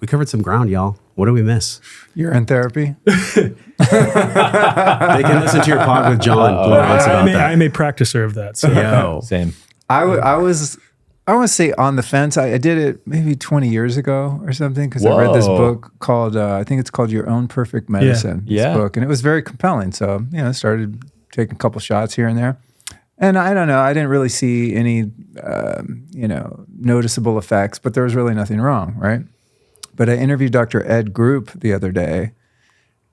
We covered some ground, y'all. What did we miss? Urine therapy. They can listen to your pod with John. I'm a practicer of that. So. Same. I want to say on the fence. I did it maybe 20 years ago or something because I read this book called, I think it's called Your Own Perfect Medicine. This book. And it was very compelling. So, I started taking a couple shots here and there. And I don't know, I didn't really see any, noticeable effects, but there was really nothing wrong, right? But I interviewed Dr. Ed Group the other day,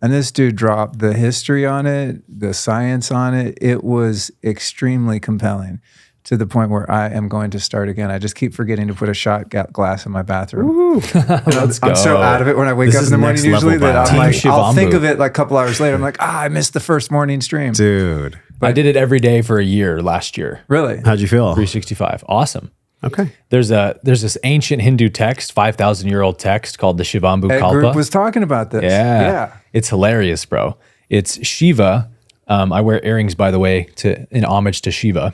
and this dude dropped the history on it, the science on it. It was extremely compelling to the point where I am going to start again. I just keep forgetting to put a shot glass in my bathroom. I'm so out of it when I wake up in the morning usually that I'm like, I'll think of it like a couple hours later. I'm like, I missed the first morning stream. Dude. But I did it every day for a year last year. Really? How'd you feel? 365. Awesome. Okay. There's this ancient Hindu text, 5,000-year-old text called the Shivambu Ed Kalpa. Group was talking about this. Yeah. It's hilarious, bro. It's Shiva. I wear earrings, by the way, in homage to Shiva.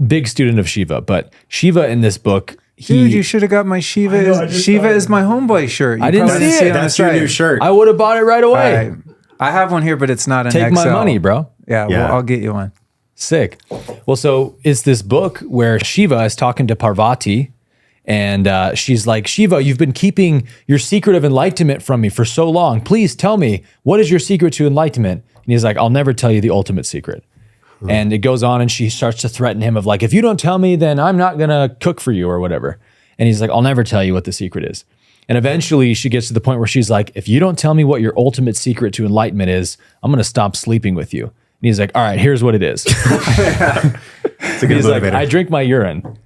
Big student of Shiva, but Shiva in this book, dude, you should have got my Shiva. Shiva is my homeboy shirt. I didn't see it. That's your new shirt. I would have bought it right away. I have one here, but it's not an XL. Take my money, bro. Yeah, well, I'll get you one. Sick. Well, so it's this book where Shiva is talking to Parvati, and she's like, Shiva, you've been keeping your secret of enlightenment from me for so long. Please tell me, what is your secret to enlightenment? And he's like, I'll never tell you the ultimate secret. And it goes on, and she starts to threaten him of like, if you don't tell me, then I'm not going to cook for you or whatever. And he's like, I'll never tell you what the secret is. And eventually she gets to the point where she's like, if you don't tell me what your ultimate secret to enlightenment is, I'm going to stop sleeping with you. And he's like, all right, here's what it is. It's a good He's motivator. like, I drink my urine.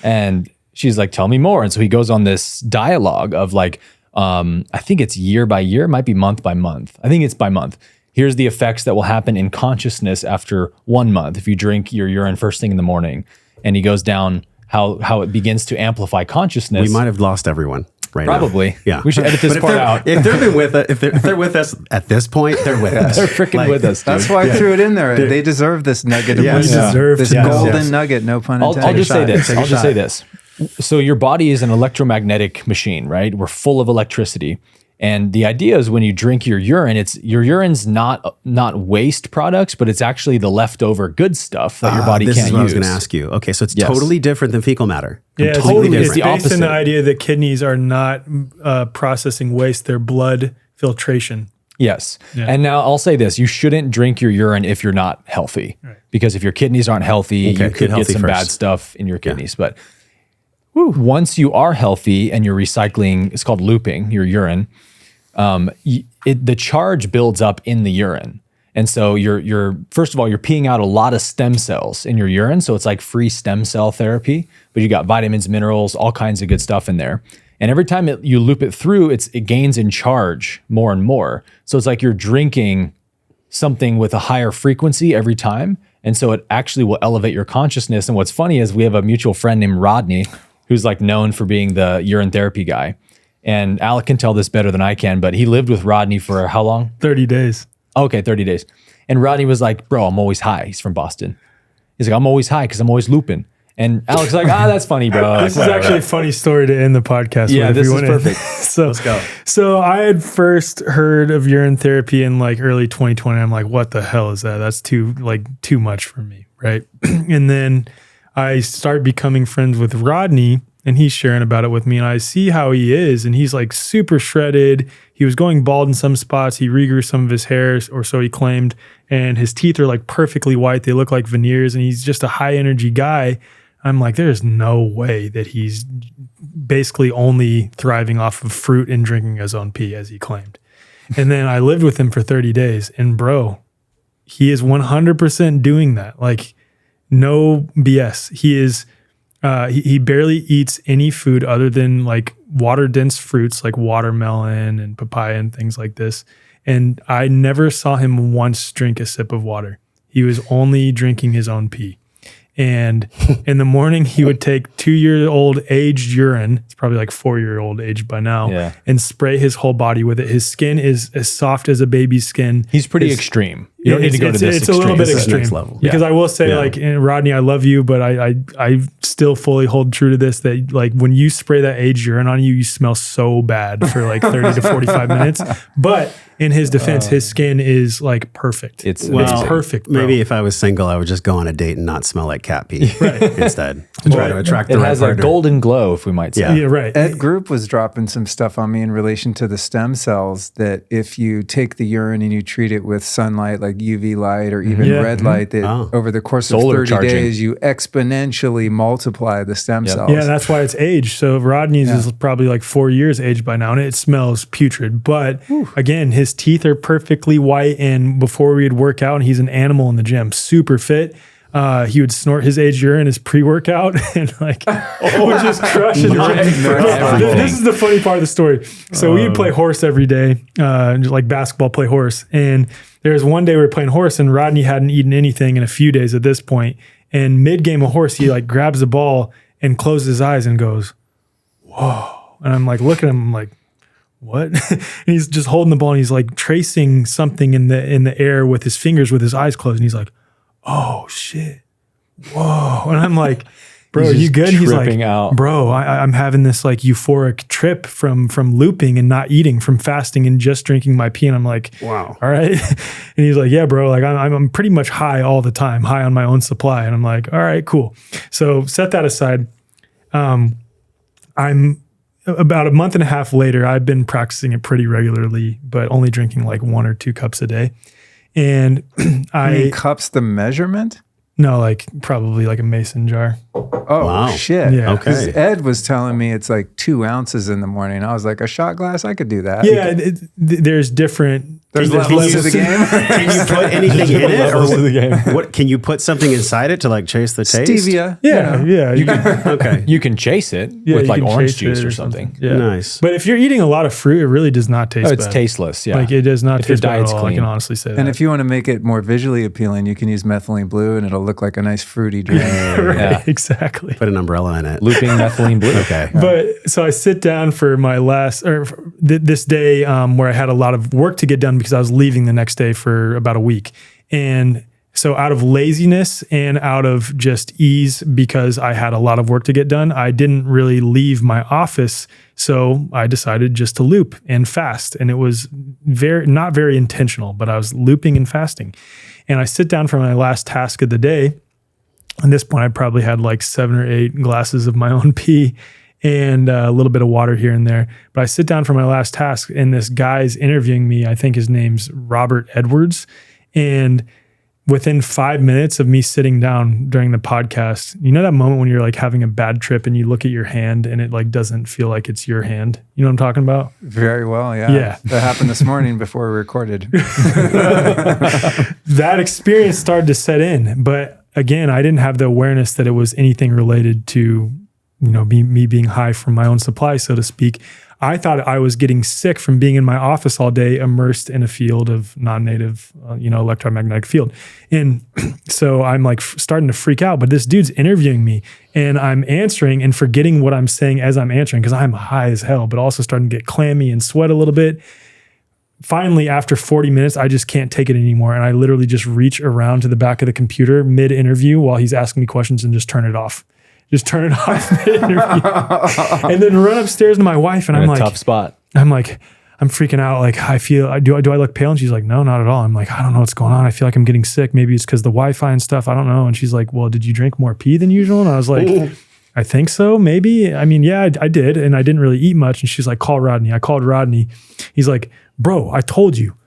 And she's like, tell me more. And so he goes on this dialogue of like, I think it's year by year, it might be month by month. I think it's by month. Here's the effects that will happen in consciousness after 1 month if you drink your urine first thing in the morning. And he goes down how it begins to amplify consciousness. We might have lost everyone right Probably. now. Yeah. We should edit this part out. If they're with us at this point, they're with us. They're freaking with us, dude. That's why I threw it in there. They deserve this nugget of Yes. wisdom. Deserve this to. golden nugget, no pun intended. I'll just say this. I'll just say this. So your body is an electromagnetic machine, right? We're full of electricity. And the idea is when you drink your urine, your urine's not waste products, but it's actually the leftover good stuff that your body can't use. This is what I was going to ask you. Okay, so it's totally different than fecal matter. Yeah, Completely it's different. based on the idea that kidneys are not processing waste; they're blood filtration. Yes. Yeah. And now I'll say this, you shouldn't drink your urine if you're not healthy. Right. Because if your kidneys aren't healthy, you could get some bad stuff in your kidneys. But once you are healthy and you're recycling, it's called looping your urine, the charge builds up in the urine. And so you're first of all, you're peeing out a lot of stem cells in your urine. So it's like free stem cell therapy, but you got vitamins, minerals, all kinds of good stuff in there. And every time you loop it through, it gains in charge more and more. So it's like you're drinking something with a higher frequency every time. And so it actually will elevate your consciousness. And what's funny is we have a mutual friend named Rodney, who's like known for being the urine therapy guy. And Alec can tell this better than I can, but he lived with Rodney for how long? 30 days. Okay, 30 days. And Rodney was like, bro, I'm always high. He's from Boston. He's like, I'm always high because I'm always looping. And Alec's like, that's funny, bro. This is actually a funny story to end the podcast with. Yeah, this is perfect. Let's go. So I had first heard of urine therapy in like early 2020. I'm like, what the hell is that? That's too much for me, right? And then I started becoming friends with Rodney, and he's sharing about it with me, and I see how he is, and he's like super shredded. He was going bald in some spots. He regrew some of his hairs, or so he claimed, and his teeth are like perfectly white. They look like veneers, and he's just a high energy guy. I'm like, there's no way that he's basically only thriving off of fruit and drinking his own pee, as he claimed. And then I lived with him for 30 days, and bro, he is 100% doing that. Like, no BS. He is, he barely eats any food other than like water-dense fruits like watermelon and papaya and things like this. And I never saw him once drink a sip of water. He was only drinking his own pee. And in the morning, he would take 2-year-old aged urine. It's probably like 4-year-old aged by now, and spray his whole body with it. His skin is as soft as a baby's skin. He's pretty extreme. You don't need to go to this It's extreme. a little bit extreme. Next level. Because I will say, like, Rodney, I love you, but I still fully hold true to this, that like when you spray that aged urine on you, you smell so bad for like 30 to 45 minutes. But in his defense, his skin is like perfect. It's perfect. Bro. Maybe if I was single, I would just go on a date and not smell like cat pee instead. To try to attract the It right has a partner. golden glow, if we might say. Yeah, right. Ed Group was dropping some stuff on me in relation to the stem cells, that if you take the urine and you treat it with sunlight, like UV light or even red light, that over the course of Solar 30 charging. days, you exponentially multiply the stem cells. Yeah, that's why it's aged. So Rodney's is probably like 4 years aged by now, and it smells putrid. But again, his teeth are perfectly white. And before we'd work out, and he's an animal in the gym, super fit. He would snort his aged urine as pre-workout and like would just crush it. This is the funny part of the story. So we would play horse every day, like basketball, play horse. And there was one day we were playing horse, and Rodney hadn't eaten anything in a few days at this point. And mid-game of horse, he like grabs the ball and closes his eyes and goes, "Whoa!" And I'm like looking at him, I'm like, "What?" And he's just holding the ball, and he's like tracing something in the air with his fingers, with his eyes closed, and he's like, "Oh shit. Whoa." And I'm like, "Bro, are you good?" And he's like, out. "Bro, I'm having this like euphoric trip from looping and not eating, from fasting and just drinking my pee." And I'm like, Wow. All right. And he's like, "Yeah, bro, like I'm pretty much high all the time, high on my own supply." And I'm like, "All right, cool." So set that aside. I'm about a month and a half later, I've been practicing it pretty regularly, but only drinking like 1 or 2 cups a day. And cups the measurement? No, like probably like a mason jar. Oh, Wow. shit. Yeah. Okay. 'Cause Ed was telling me it's like 2 ounces in the morning. I was like, a shot glass? I could do that. Yeah, there's different. There's levels to the game. Can you put anything in it? Levels to the game. What can you put something inside it to like chase the taste? Stevia. Yeah, yeah. You can, Okay. you can chase it Yeah, with you like can orange chase juice it or something. Yeah. Nice. But if you're eating a lot of fruit, it really does not taste Oh, it's bad. tasteless. Yeah. Like it does not If your taste bad at diet's all. I clean. can honestly say that. And if you want to make it more visually appealing, you can use methylene blue and it'll look like a nice fruity drink. right, Yeah. exactly. Put an umbrella in it. Looping methylene blue. Okay. But so I sit down for my last, this day where I had a lot of work to get done because I was leaving the next day for about a week. And so out of laziness and out of just ease, because I had a lot of work to get done, I didn't really leave my office. So I decided just to loop and fast. And it was not very intentional, but I was looping and fasting. And I sit down for my last task of the day. At this point, I probably had like 7 or 8 glasses of my own pee and a little bit of water here and there. But I sit down for my last task, and this guy's interviewing me. I think his name's Robert Edwards. And within 5 minutes of me sitting down during the podcast, you know that moment when you're like having a bad trip and you look at your hand and it like doesn't feel like it's your hand? You know what I'm talking about? Very well, yeah. Yeah. That happened this morning before we recorded. That experience started to set in. But again, I didn't have the awareness that it was anything related to, me being high from my own supply, so to speak. I thought I was getting sick from being in my office all day, immersed in a field of non-native, electromagnetic field. And so I'm like starting to freak out, but this dude's interviewing me and I'm answering and forgetting what I'm saying as I'm answering because I'm high as hell, but also starting to get clammy and sweat a little bit. Finally, after 40 minutes, I just can't take it anymore. And I literally just reach around to the back of the computer mid-interview while he's asking me questions and just turn it off. Just turn it off mid-interview. And then run upstairs to my wife and I'm like, tough spot. I'm freaking out. Like I feel, do I look pale? And she's like, no, not at all. I'm like, I don't know what's going on. I feel like I'm getting sick. Maybe it's because the Wi-Fi and stuff. I don't know. And she's like, well, did you drink more pee than usual? And I was like, I think so. Maybe. I mean, yeah, I did. And I didn't really eat much. And she's like, call Rodney. I called Rodney. He's like, bro, I told you.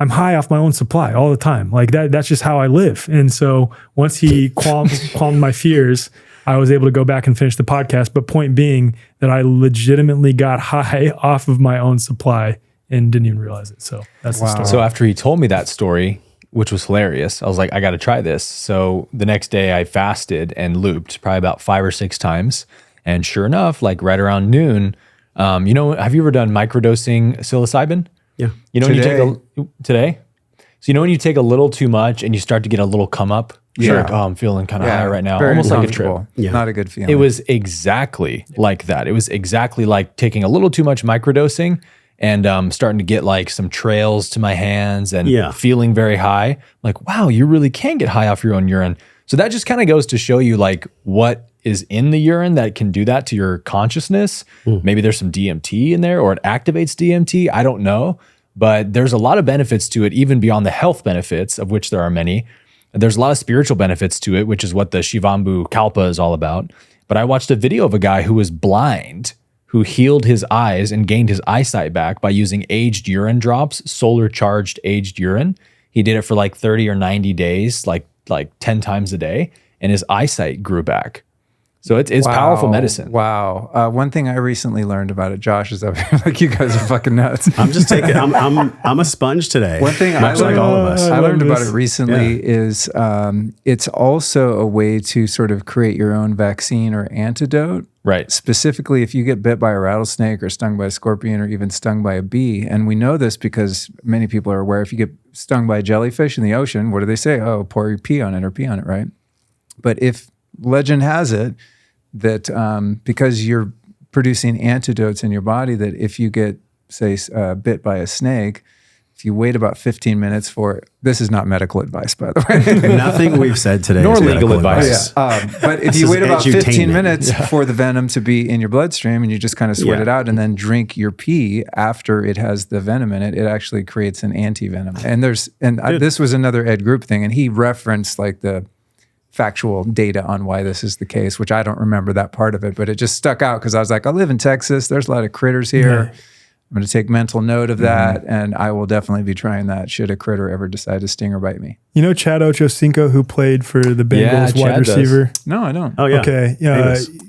I'm high off my own supply all the time. Like that's just how I live. And so once he calmed my fears, I was able to go back and finish the podcast. But point being that I legitimately got high off of my own supply and didn't even realize it. So that's the story. So after he told me that story, which was hilarious, I was like, I got to try this. So the next day I fasted and looped probably about 5 or 6 times. And sure enough, like right around noon, have you ever done microdosing psilocybin? Yeah. When you take today? So when you take a little too much and you start to get a little come up, Sure. Oh, I'm feeling kind of high right now. Very Almost like a trip. uncomfortable. Not a good feeling. It was exactly like that. It was exactly like taking a little too much microdosing and starting to get like some trails to my hands and feeling very high. Like, wow, you really can get high off your own urine. So that just kind of goes to show you like what is in the urine that can do that to your consciousness. Maybe there's some DMT in there, or it activates DMT. I don't know. But there's a lot of benefits to it, even beyond the health benefits, of which there are many. There's a lot of spiritual benefits to it, which is what the Shivambu Kalpa is all about. But I watched a video of a guy who was blind, who healed his eyes and gained his eyesight back by using aged urine drops, solar charged aged urine. He did it for like 30 or 90 days, like 10 times a day, and his eyesight grew back. So it's powerful medicine. Wow. One thing I recently learned about it, Josh is over here like, you guys are fucking nuts. I'm just taking, I'm a sponge today. One thing I learned, all of us. I learned about it recently is it's also a way to sort of create your own vaccine or antidote. Right. Specifically, if you get bit by a rattlesnake or stung by a scorpion or even stung by a bee, and we know this because many people are aware, if you get stung by a jellyfish in the ocean, what do they say? Oh, pour your pee on it, right? But if legend has it that because you're producing antidotes in your body, that if you get, say, bit by a snake, if you wait about 15 minutes for it, this is not medical advice, by the way. Nothing we've said today nor is legal advice. But if you wait about 15 minutes for the venom to be in your bloodstream and you just kind of sweat it out and then drink your pee after it has the venom in it, it actually creates an anti-venom. And this was another Ed Group thing, and he referenced like the factual data on why this is the case, which I don't remember that part of it, but it just stuck out because I was like, I live in Texas. There's a lot of critters here. I'm going to take mental note of that, and I will definitely be trying that should a critter ever decide to sting or bite me. You know Chad Ochocinco, who played for the Bengals wide receiver? No, I don't. Oh, yeah. Okay.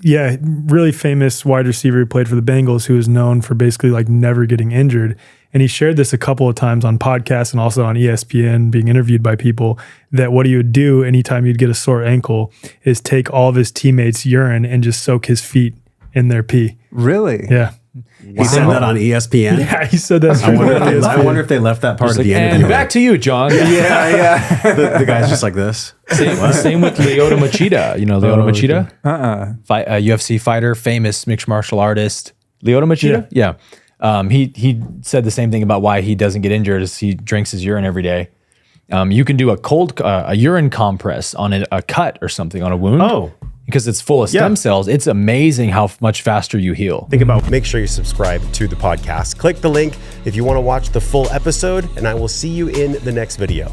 Yeah, really famous wide receiver who played for the Bengals, who is known for basically like never getting injured. And he shared this a couple of times on podcasts and also on ESPN, being interviewed by people, that what he would do anytime you'd get a sore ankle is take all of his teammates' urine and just soak his feet in their pee. Really? Yeah. He said that on ESPN? Yeah, he said that. I wonder if they left that part of the interview. And back to you, John. The guy's just like this. Same with Lyoto Machida. You know Lyoto Machida? UFC fighter, famous mixed martial artist. Lyoto Machida? Yeah. He said the same thing about why he doesn't get injured as he drinks his urine every day. You can do a urine compress on a cut or something, on a wound. Oh. Because it's full of stem cells. It's amazing how much faster you heal. Make sure you subscribe to the podcast. Click the link if you want to watch the full episode, and I will see you in the next video.